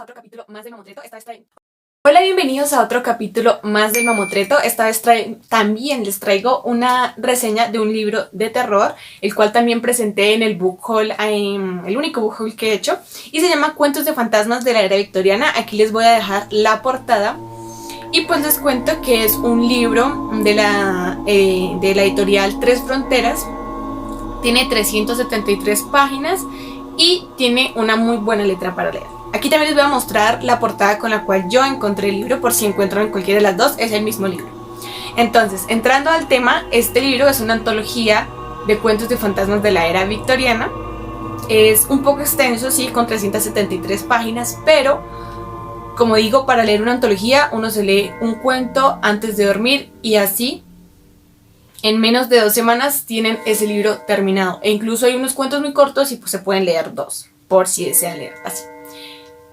a otro capítulo más del Mamotreto. Hola, bienvenidos a otro capítulo más del Mamotreto. Esta vez también les traigo una reseña de un libro de terror, el cual también presenté en el book haul, el único book haul que he hecho, y se llama Cuentos de fantasmas de la era victoriana. Aquí les voy a dejar la portada. Y pues les cuento que es un libro de la editorial Tres Fronteras. Tiene 373 páginas y tiene una muy buena letra para leer. Aquí también les voy a mostrar la portada con la cual yo encontré el libro, por si encuentran en cualquiera de las dos, es el mismo libro. Entonces, entrando al tema, este libro es una antología de cuentos de fantasmas de la era victoriana. Es un poco extenso, sí, con 373 páginas, pero como digo, para leer una antología uno se lee un cuento antes de dormir y así en menos de 2 semanas tienen ese libro terminado. E incluso hay unos cuentos muy cortos y pues se pueden leer 2, por si desean leer así.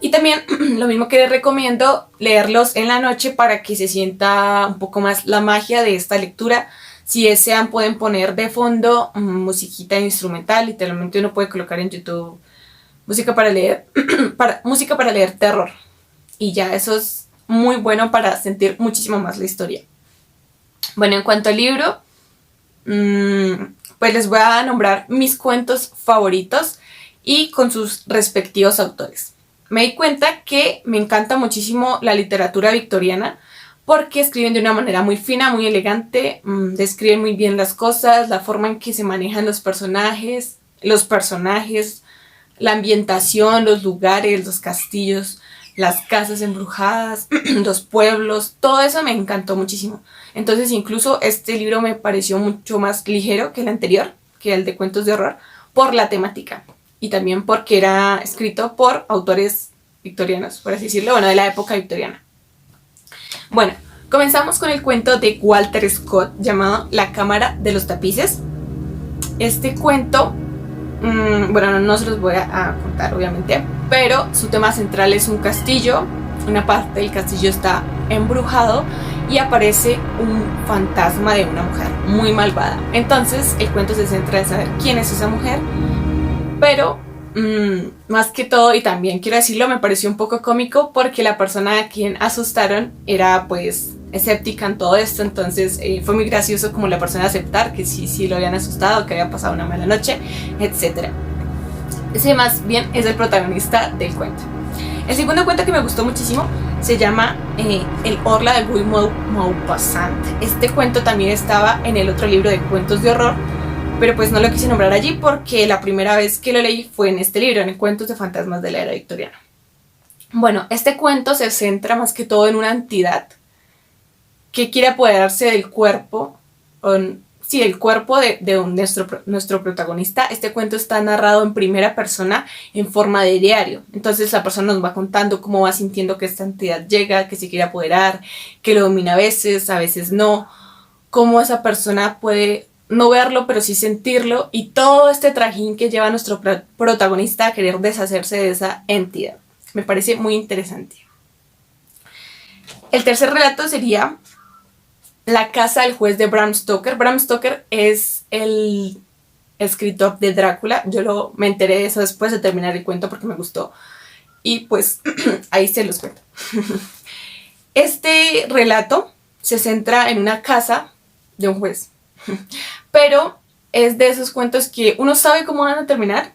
Y también lo mismo que les recomiendo, leerlos en la noche para que se sienta un poco más la magia de esta lectura. Si desean pueden poner de fondo musiquita instrumental, literalmente uno puede colocar en YouTube música para leer, música para leer terror. Y ya eso es muy bueno para sentir muchísimo más la historia. Bueno, en cuanto al libro, pues les voy a nombrar mis cuentos favoritos y con sus respectivos autores. Me di cuenta que me encanta muchísimo la literatura victoriana porque escriben de una manera muy fina, muy elegante, describen muy bien las cosas, la forma en que se manejan los personajes, la ambientación, los lugares, los castillos, las casas embrujadas, los pueblos, todo eso me encantó muchísimo. Entonces incluso este libro me pareció mucho más ligero que el anterior, que el de cuentos de horror, por la temática. Y también porque era escrito por autores victorianos, por así decirlo, bueno, de la época victoriana. Bueno, comenzamos con el cuento de Walter Scott llamado La Cámara de los Tapices. Este cuento, bueno, no se los voy a contar obviamente, pero su tema central es un castillo. Una parte del castillo está embrujado y aparece un fantasma de una mujer muy malvada. Entonces el cuento se centra en saber quién es esa mujer, pero más que todo, y también quiero decirlo, me pareció un poco cómico porque la persona a quien asustaron era pues escéptica en todo esto. Entonces fue muy gracioso como la persona aceptar que sí lo habían asustado, que había pasado una mala noche, etc. Ese más bien es el protagonista del cuento. El segundo cuento que me gustó muchísimo se llama El Orla de Guy Maupassant. Este cuento también estaba en el otro libro de cuentos de horror, pero pues no lo quise nombrar allí porque la primera vez que lo leí fue en este libro, en Cuentos de fantasmas de la era victoriana. Bueno, este cuento se centra más que todo en una entidad que quiere apoderarse del cuerpo, el cuerpo de nuestro protagonista. Este cuento está narrado en primera persona en forma de diario. Entonces la persona nos va contando cómo va sintiendo que esta entidad llega, que se quiere apoderar, que lo domina a veces no, cómo esa persona puede no verlo pero sí sentirlo, y todo este trajín que lleva a nuestro protagonista a querer deshacerse de esa entidad. Me parece muy interesante. El tercer relato sería La casa del juez de Bram Stoker. Bram Stoker es el escritor de Drácula. Yo me enteré de eso después de terminar el cuento porque me gustó. Y pues ahí se los cuento. Este relato se centra en una casa de un juez. Pero es de esos cuentos que uno sabe cómo van a terminar,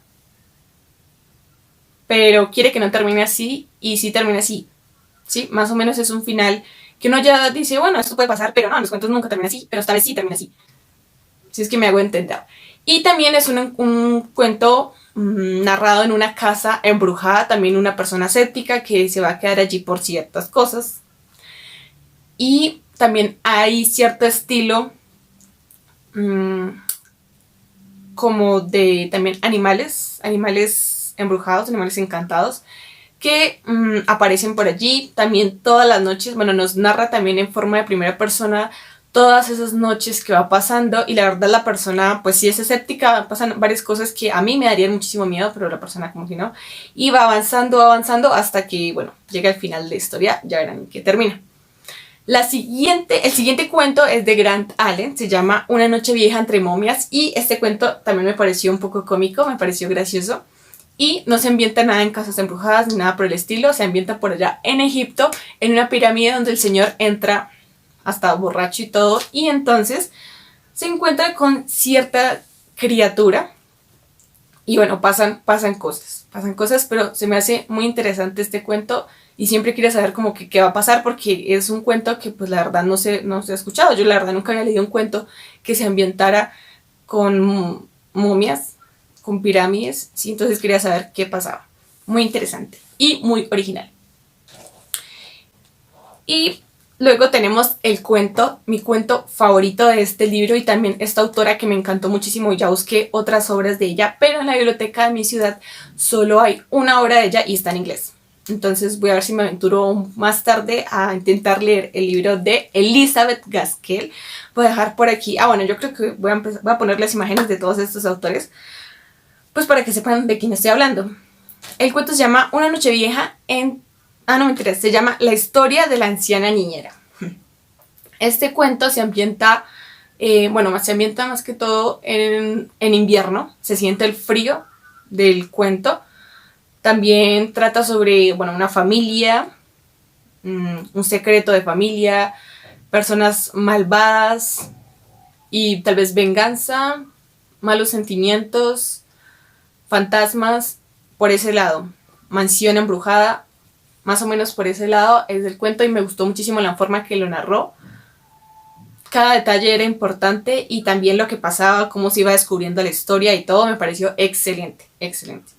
pero quiere que no termine así, y sí termina así. ¿Sí? Más o menos es un final que uno ya dice, bueno, esto puede pasar, pero no, los cuentos nunca terminan así, pero esta vez sí termina así. Si es que me hago entender. Y también es un cuento narrado en una casa embrujada, también una persona escéptica que se va a quedar allí por ciertas cosas. Y también hay cierto estilo como de también animales embrujados, animales encantados, que aparecen por allí también todas las noches. Bueno, nos narra también en forma de primera persona todas esas noches que va pasando, y la verdad la persona pues sí es escéptica, pasan varias cosas que a mí me darían muchísimo miedo, pero la persona como que no, y va avanzando hasta que, bueno, llega al final de la historia, ya verán en qué termina. El siguiente cuento es de Grant Allen, se llama Una noche vieja entre momias, y este cuento también me pareció un poco cómico, me pareció gracioso. Y no se ambienta nada en casas embrujadas ni nada por el estilo, se ambienta por allá en Egipto, en una pirámide donde el señor entra hasta borracho y todo, y entonces se encuentra con cierta criatura y bueno, pasan cosas, pero se me hace muy interesante este cuento y siempre quiero saber como que qué va a pasar porque es un cuento que pues la verdad no se ha escuchado. Yo la verdad nunca había leído un cuento que se ambientara con momias, con pirámides, ¿sí? Entonces quería saber qué pasaba. Muy interesante y muy original. Y luego tenemos el cuento, mi cuento favorito de este libro y también esta autora que me encantó muchísimo. Ya busqué otras obras de ella, pero en la biblioteca de mi ciudad solo hay una obra de ella y está en inglés. Entonces voy a ver si me aventuro más tarde a intentar leer el libro de Elizabeth Gaskell. Voy a dejar por aquí, bueno, yo creo que voy a poner las imágenes de todos estos autores, pues para que sepan de quién estoy hablando. El cuento se llama Una noche vieja en... no, mentira, se llama La historia de la anciana niñera. Este cuento se ambienta, se ambienta más que todo en invierno. Se siente el frío del cuento. También trata sobre, una familia, un secreto de familia, personas malvadas y tal vez venganza, malos sentimientos, fantasmas, por ese lado. Mansión embrujada, más o menos por ese lado es el cuento y me gustó muchísimo la forma que lo narró. Cada detalle era importante y también lo que pasaba, cómo se iba descubriendo la historia y todo me pareció excelente, excelente.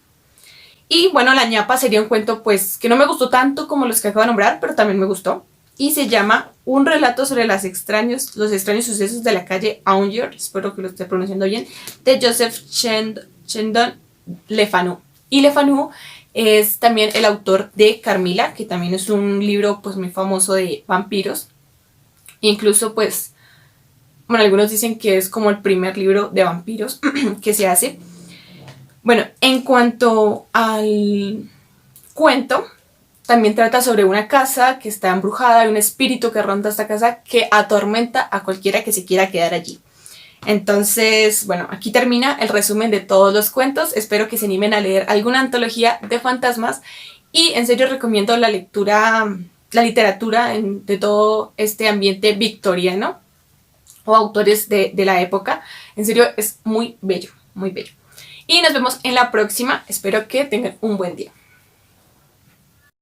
Y bueno, La ñapa sería un cuento pues que no me gustó tanto como los que acabo de nombrar, pero también me gustó. Y se llama Un relato sobre los extraños sucesos de la calle Aunger, espero que lo esté pronunciando bien, de Joseph Chendon Le Fanu. Y Le Fanu es también el autor de Carmilla, que también es un libro pues muy famoso de vampiros. Incluso pues, algunos dicen que es como el primer libro de vampiros que se hace. Bueno, en cuanto al cuento, también trata sobre una casa que está embrujada y un espíritu que ronda esta casa que atormenta a cualquiera que se quiera quedar allí. Entonces, aquí termina el resumen de todos los cuentos. Espero que se animen a leer alguna antología de fantasmas y en serio recomiendo la lectura, la literatura de todo este ambiente victoriano o autores de la época. En serio es muy bello, muy bello. Y nos vemos en la próxima. Espero que tengan un buen día.